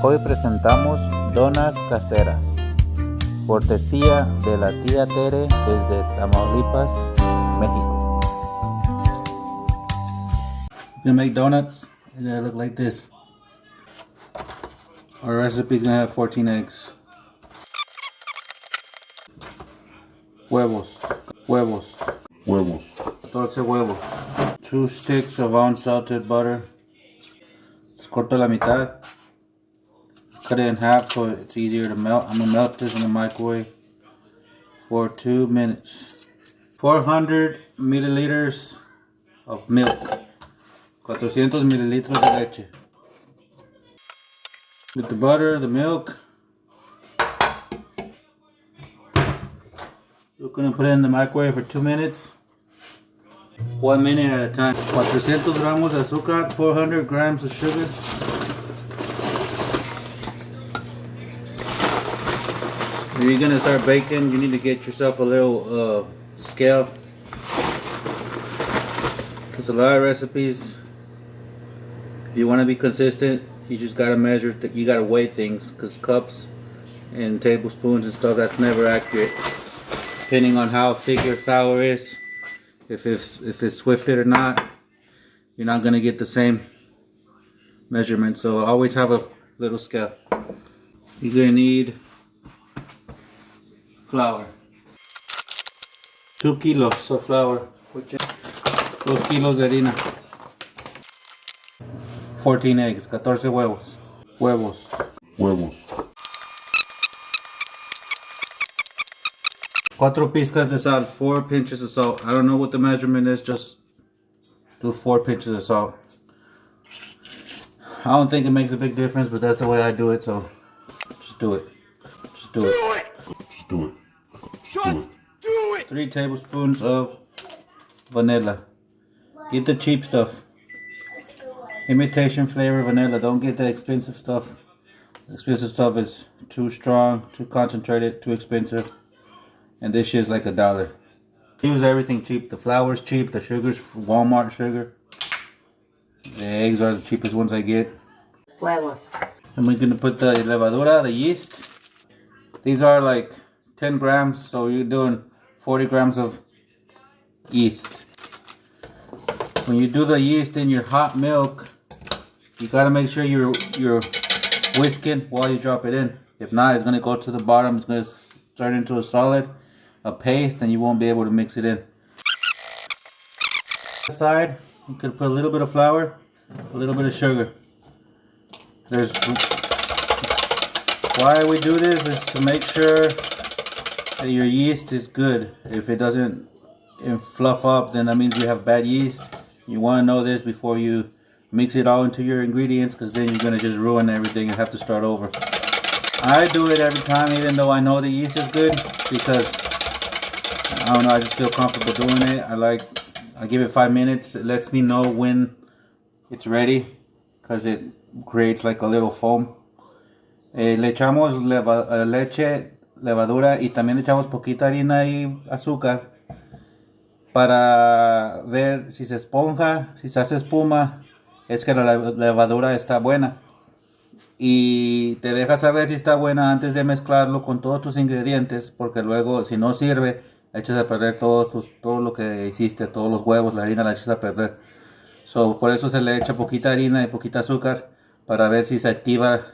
Hoy presentamos Donas Caseras, cortesía de la tía Tere desde Tamaulipas, México. We're gonna make donuts and they look like this. Our recipe is gonna have 14 eggs. Huevos. 14 huevos. 2 sticks of unsalted butter. Let's corto la mitad. Cut it in half so it's easier to melt. I'm gonna melt this in the microwave for 2 minutes. 400 milliliters of milk. 400 mililitros de leche. With the butter, the milk. We're gonna put it in the microwave for 2 minutes. 1 minute at a time. 400 gramos de azúcar, 400 grams of sugar. If you're gonna start baking, you need to get yourself a little scale. Because a lot of recipes, if you want to be consistent, you just gotta measure. You gotta weigh things, because cups and tablespoons and stuff, that's never accurate. Depending on how thick your flour is, if it's swifted or not, you're not gonna get the same measurement. So always have a little scale. You're gonna need flour. 2 kilos of flour, which is 2 kilos de harina. 14 eggs, 14 huevos. 4 pizcas de sal, 4 pinches of salt. I don't know what the measurement is, just do 4 pinches of salt. I don't think it makes a big difference, but that's the way I do it, so just do it. Just do it. 3 tablespoons of vanilla. Get the cheap stuff. Imitation flavor vanilla. Don't get the expensive stuff. The expensive stuff is too strong, too concentrated, too expensive. And this shit's like $1. Use everything cheap. The flour's cheap. The sugar's Walmart sugar. The eggs are the cheapest ones I get. Huevos. And we're gonna put the levadura, the yeast. These are like 10 grams, so you're doing 40 grams of yeast. When you do the yeast in your hot milk, you gotta make sure you're whisking while you drop it in. If not, it's gonna go to the bottom. It's gonna turn into a solid, a paste, and you won't be able to mix it in. Side, you could put a little bit of flour, a little bit of sugar. Why we do this is to make sure that your yeast is good. If it doesn't fluff up, then that means you have bad yeast. You want to know this before you mix it all into your ingredients, because then you're going to just ruin everything and have to start over. I do it every time, even though I know the yeast is good, because I don't know, I just feel comfortable doing it. I give it 5 minutes. It lets me know when it's ready, because it creates like a little foam. Le echamos leche, levadura, y también le echamos poquita harina y azúcar para ver si se esponja, si se hace espuma, es que la levadura está buena. Y te deja saber si está buena antes de mezclarlo con todos tus ingredientes, porque luego si no sirve, echas a perder todo lo que hiciste, todos los huevos, la harina la echas a perder. Por eso se le echa poquita harina y poquita azúcar, para ver si se activa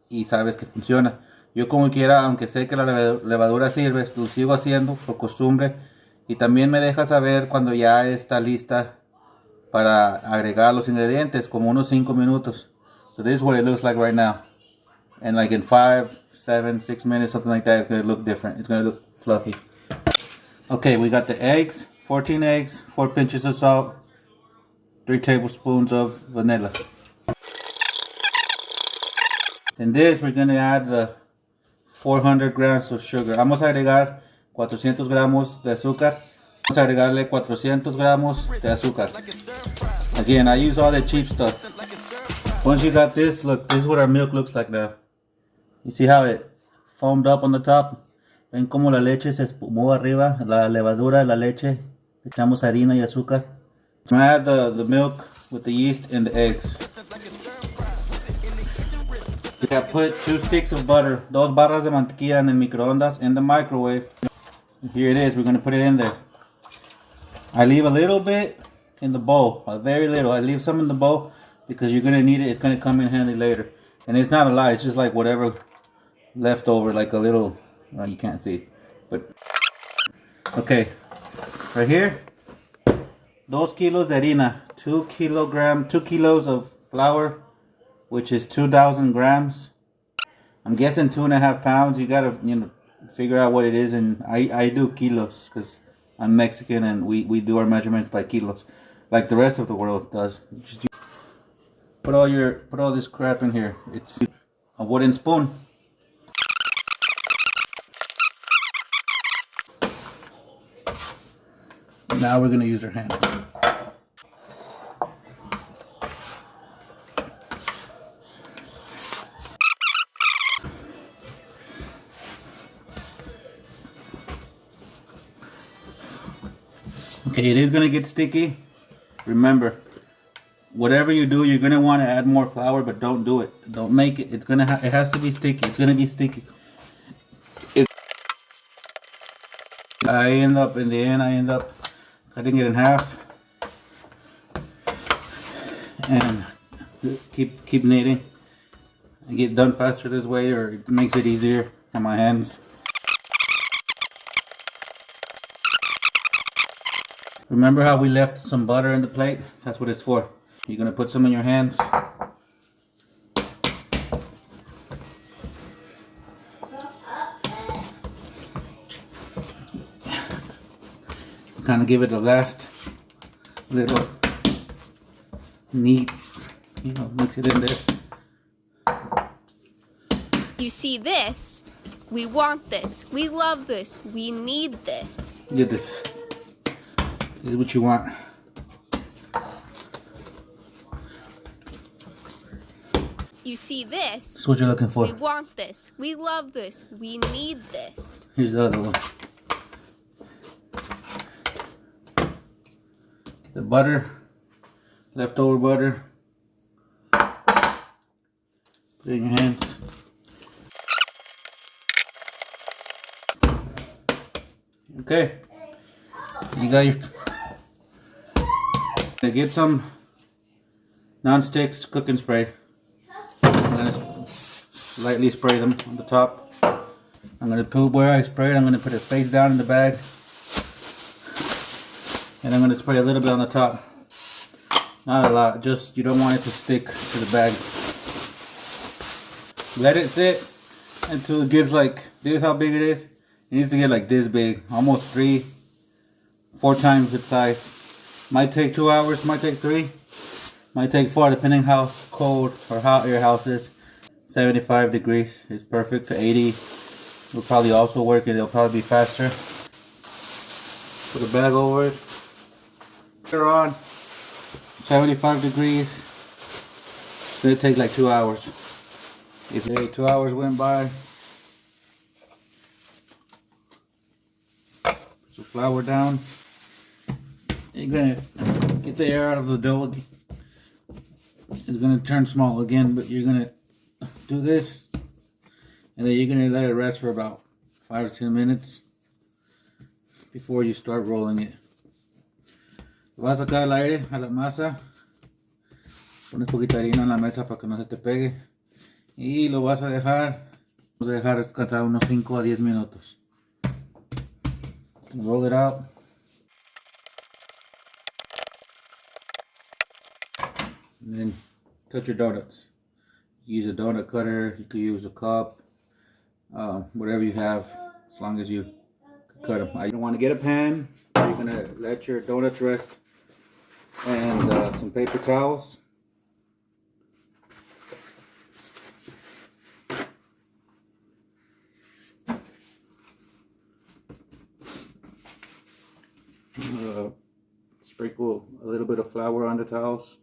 y sabes que funciona. Yo como quiera, aunque sé que la levadura sirve, lo sigo haciendo por costumbre, y también me deja saber cuando ya está lista para agregar los ingredientes, como unos 5 minutos. So this is what it looks like right now. And like in 5, 7, 6 minutes, something like that, it's going to look different. It's going to look fluffy. Okay, we got the eggs, 14 eggs, 4 pinches of salt, 3 tablespoons of vanilla. In this, we're going to add the 400 grams of sugar. Vamos a agregar 400 gramos de azúcar. Vamos a agregarle 400 gramos de azúcar. Again, I use all the cheap stuff. Once you got this, look, this is what our milk looks like now. You see how it foamed up on the top? Ven como la leche se espumó arriba, la levadura, la leche. Echamos harina y azúcar. I'm gonna add the milk with the yeast and the eggs. Yeah, put 2 sticks of butter, dos barras de mantequilla en el microondas in the microwave. Here it is, we're gonna put it in there. I leave a little bit in the bowl, a very little. I leave some in the bowl because you're gonna need it. It's gonna come in handy later. And it's not a lot, it's just like whatever left over, like a little, well, you can't see, but okay. Right here, 2 kilos de harina, 2 kilos of flour, which is 2,000 grams. I'm guessing 2.5 pounds. You gotta, figure out what it is, and I do kilos because I'm Mexican and we do our measurements by kilos, like the rest of the world does. Just put all this crap in here. It's a wooden spoon. Now we're gonna use our hands. Okay, it is gonna get sticky. Remember, whatever you do, you're gonna want to add more flour, but don't do it. Don't make it. It's gonna. It has to be sticky. It's gonna be sticky. I end up cutting it in half and keep kneading. I get done faster this way, or it makes it easier on my hands. Remember how we left some butter in the plate? That's what it's for. You're gonna put some in your hands. Kind of give it the last little knead, mix it in there. You see this? We want this. We love this. We need this. Get this. This is what you want. You see this? That's what you're looking for. We want this. We love this. We need this. Here's the other one. The butter, leftover butter. Put it in your hands. Okay. You got your. Get some non-stick cooking spray. I'm gonna lightly spray them on the top. I'm gonna put where I sprayed. I'm gonna put it face down in the bag, and I'm gonna spray a little bit on the top. Not a lot. Just you don't want it to stick to the bag. Let it sit until it gets like this. How big it is? It needs to get like this big, almost 3-4 times its size. Might take 2 hours, might take 3, might take 4, depending how cold or hot your house is. 75 degrees is perfect. 80 will probably also work, and it'll probably be faster. Put a bag over it. Put it on 75 degrees. It's gonna take like 2 hours. If 2 hours went by, put some flour down. You're gonna get the air out of the dough. It's gonna turn small again, but you're gonna do this, and then you're gonna let it rest for about 5 to 10 minutes before you start rolling it. Vas a sacar el aire a la masa. Pones poquita harina en la mesa para que no se te pegue. Y lo vas a dejar. Vamos a dejar descansar unos 5 a 10 minutos. Roll it out. And then cut your donuts. You use a donut cutter, you could use a cup, whatever you have, as long as you cut them. You don't want to get a pan. You're going to let your donuts rest, and some paper towels. Sprinkle a little bit of flour on the towels.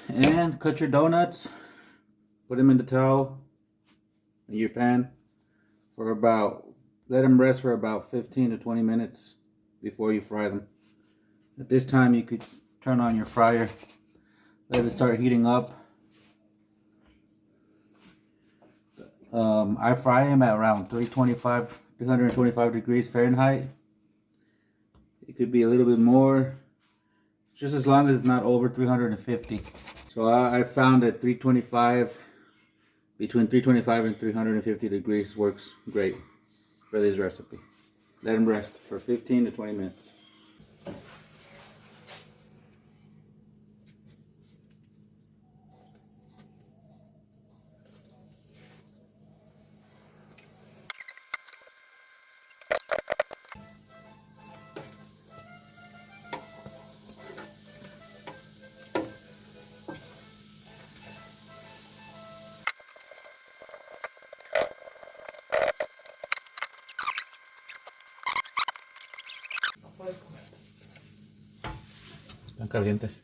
And cut your donuts, put them in the towel in your pan for about, let them rest for about 15 to 20 minutes before you fry them. At this time you could turn on your fryer, let it start heating up. I fry them at around 325 degrees Fahrenheit. It could be a little bit more, just as long as it's not over 350. So I found that 325, between 325 and 350 degrees works great for this recipe. Let them rest for 15 to 20 minutes. Están calientes.